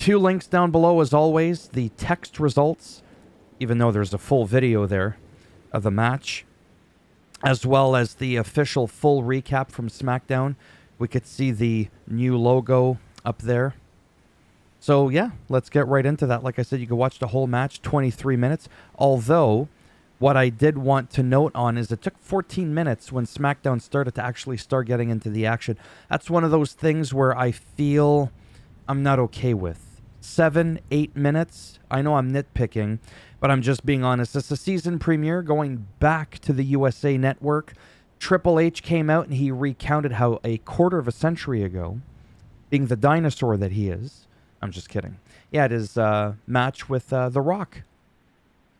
2 links down below as always. The text results, even though there's a full video there of the match, as well as the official full recap from SmackDown. We could see the new logo up there. So yeah, let's get right into that. Like I said, you can watch the whole match, 23 minutes. Although, what I did want to note on is it took 14 minutes when SmackDown started to actually start getting into the action. That's one of those things where I feel I'm not okay with. 7, 8 minutes. I know I'm nitpicking, but I'm just being honest. It's a season premiere going back to the USA Network. Triple H came out and he recounted how a quarter of a century ago, being the dinosaur that he is, I'm just kidding. Yeah, it is a match with The Rock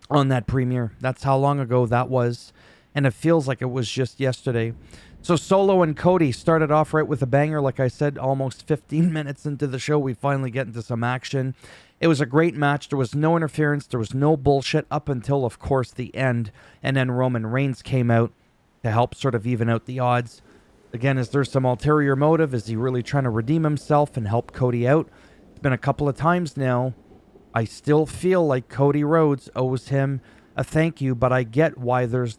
on that premiere. That's how long ago that was. And it feels like it was just yesterday. So Solo and Cody started off right with a banger. Like I said, almost 15 minutes into the show, we finally get into some action. It was a great match. There was no interference. There was no bullshit up until, of course, the end. And then Roman Reigns came out to help sort of even out the odds. Again, is there some ulterior motive? Is he really trying to redeem himself and help Cody out? It's been a couple of times now. I still feel like Cody Rhodes owes him a thank you, but I get why there's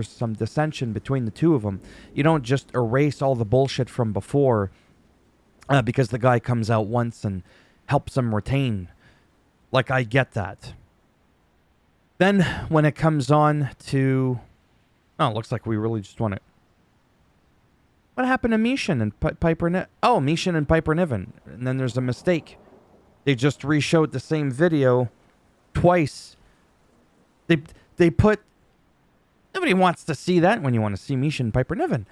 some dissension between the two of them. You don't just erase all the bullshit from before because the guy comes out once and helps him retain. Like, I get that. Then when it comes on to... Oh, it looks like we really just want to... What happened to Mishin and Piper Niven? Oh, Mishin and Piper Niven. And then there's a mistake. They just re-showed the same video twice. They put... Nobody wants to see that when you want to see Mishin and Piper Niven.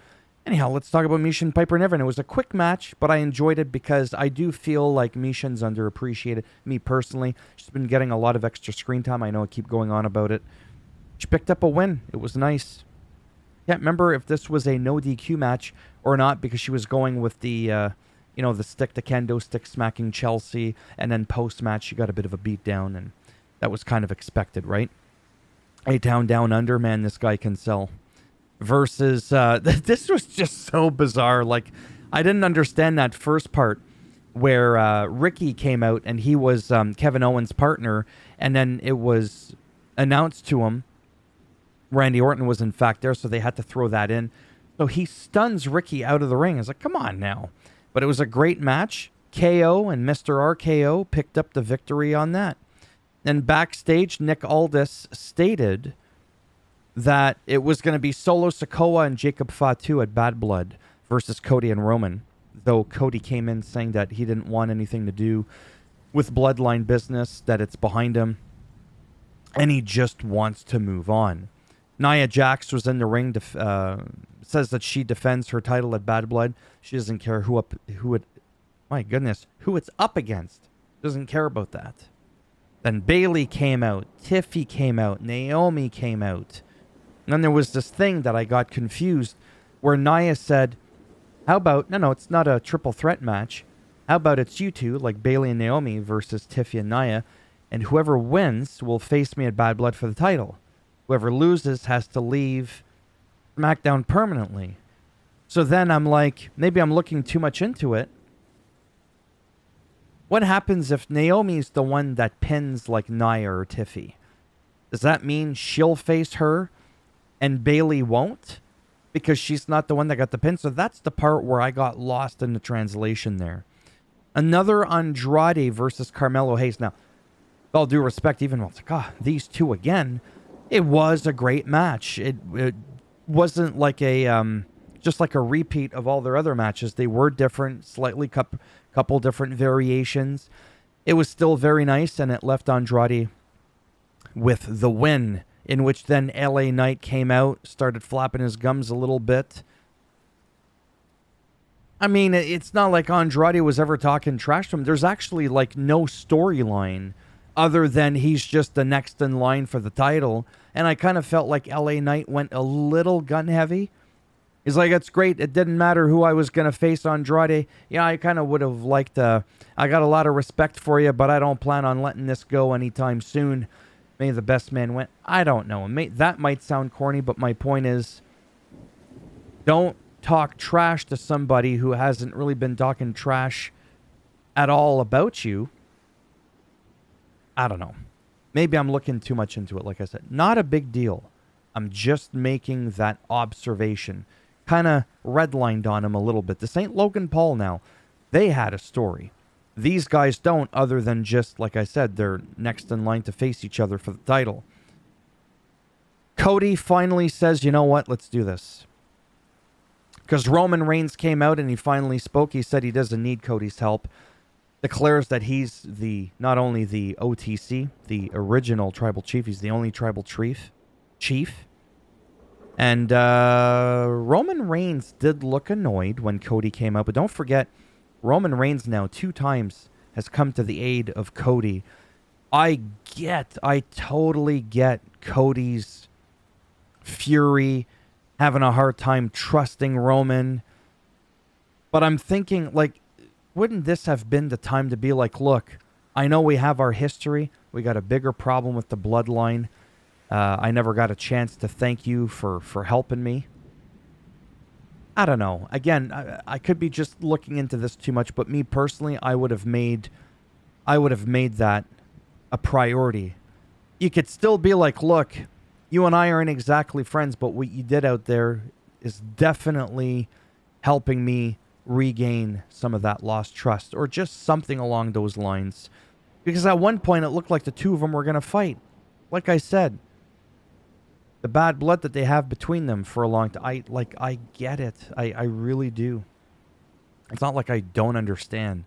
Anyhow, let's talk about Mishin and Piper Niven. It was a quick match, but I enjoyed it because I do feel like Mishin's underappreciated. Me personally. She's been getting a lot of extra screen time. I know I keep going on about it. She picked up a win. It was nice. Can't remember if this was a no DQ match or not because she was going with the, the stick to kendo stick smacking Chelsea, and then post-match she got a bit of a beat down, and that was kind of expected, right? A-Town Down Under, man, this guy can sell. Versus, this was just so bizarre. Like, I didn't understand that first part where Ricky came out and he was Kevin Owens' partner, and then it was announced to him Randy Orton was in fact there, so they had to throw that in. So he stuns Ricky out of the ring. I was like, come on now. But it was a great match. KO and Mr. RKO picked up the victory on that. Then backstage, Nick Aldis stated that it was going to be Solo Sikoa and Jacob Fatu at Bad Blood versus Cody and Roman. Though Cody came in saying that he didn't want anything to do with bloodline business, that it's behind him, and he just wants to move on. Nia Jax was in the ring, says that she defends her title at Bad Blood. She doesn't care who it's up against. Doesn't care about that. Then Bayley came out, Tiffy came out, Naomi came out. And then there was this thing that I got confused where Nia said, how about, no, it's not a triple threat match. How about it's you two, like Bayley and Naomi versus Tiffy and Nia, and whoever wins will face me at Bad Blood for the title. Whoever loses has to leave SmackDown permanently. So then I'm like, maybe I'm looking too much into it. What happens if Naomi's the one that pins like Nia or Tiffy? Does that mean she'll face her and Bayley won't? Because she's not the one that got the pin. So that's the part where I got lost in the translation there. Another Andrade versus Carmelo Hayes. Now, with all due respect, even though it's like, these two again... It was a great match. It wasn't like just like a repeat of all their other matches. They were different, slightly couple different variations. It was still very nice, and it left Andrade with the win, in which then LA Knight came out, started flapping his gums a little bit. I mean, it's not like Andrade was ever talking trash to him. There's actually like no storyline other than he's just the next in line for the title. And I kind of felt like LA Knight went a little gun heavy. He's like, it's great. It didn't matter who I was going to face Andrade. Yeah, I kind of would have liked I got a lot of respect for you, but I don't plan on letting this go anytime soon. May the best man win. I don't know. That might sound corny, but my point is, don't talk trash to somebody who hasn't really been talking trash at all about you. I don't know. Maybe I'm looking too much into it, like I said. Not a big deal. I'm just making that observation. Kind of redlined on him a little bit. This ain't Logan Paul now. They had a story. These guys don't, other than just, like I said, they're next in line to face each other for the title. Cody finally says, you know what, let's do this. Because Roman Reigns came out and he finally spoke. He said he doesn't need Cody's help. Declares that he's not only the OTC, the original tribal chief, he's the only tribal chief. And Roman Reigns did look annoyed when Cody came out. But don't forget, Roman Reigns now 2 times has come to the aid of Cody. I totally get Cody's fury, having a hard time trusting Roman. But I'm thinking, like, wouldn't this have been the time to be like, look, I know we have our history. We got a bigger problem with the bloodline. I never got a chance to thank you for helping me. I don't know. Again, I could be just looking into this too much, but me personally, I would have made that a priority. You could still be like, look, you and I aren't exactly friends, but what you did out there is definitely helping me regain some of that lost trust, or just something along those lines. Because at one point it looked like the two of them were going to fight. Like I said, the bad blood that they have between them for a long time, I get it. I really do. It's not like I don't understand.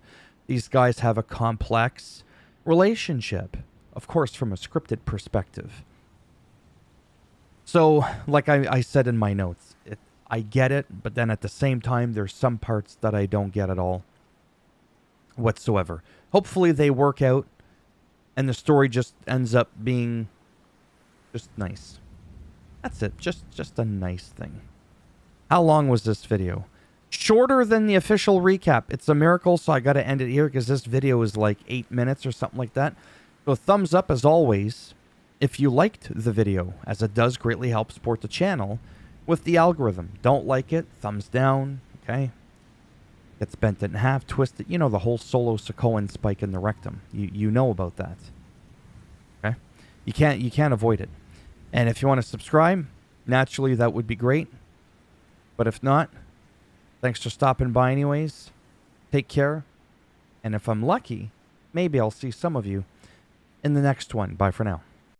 These guys have a complex relationship, of course, from a scripted perspective. So, like I said in my notes, I get it, but then at the same time, there's some parts that I don't get at all whatsoever. Hopefully they work out and the story just ends up being just nice. That's it. Just a nice thing. How long was this video? Shorter than the official recap. It's a miracle, so I got to end it here because this video is like 8 minutes or something like that. So thumbs up as always if you liked the video, as it does greatly help support the channel with the algorithm. Don't like it, thumbs down, okay? Gets bent in half, twisted. You know, the whole Solo Sokoan spike in the rectum. You know about that. Okay? You can't avoid it. And if you want to subscribe, naturally that would be great. But if not, thanks for stopping by anyways. Take care. And if I'm lucky, maybe I'll see some of you in the next one. Bye for now.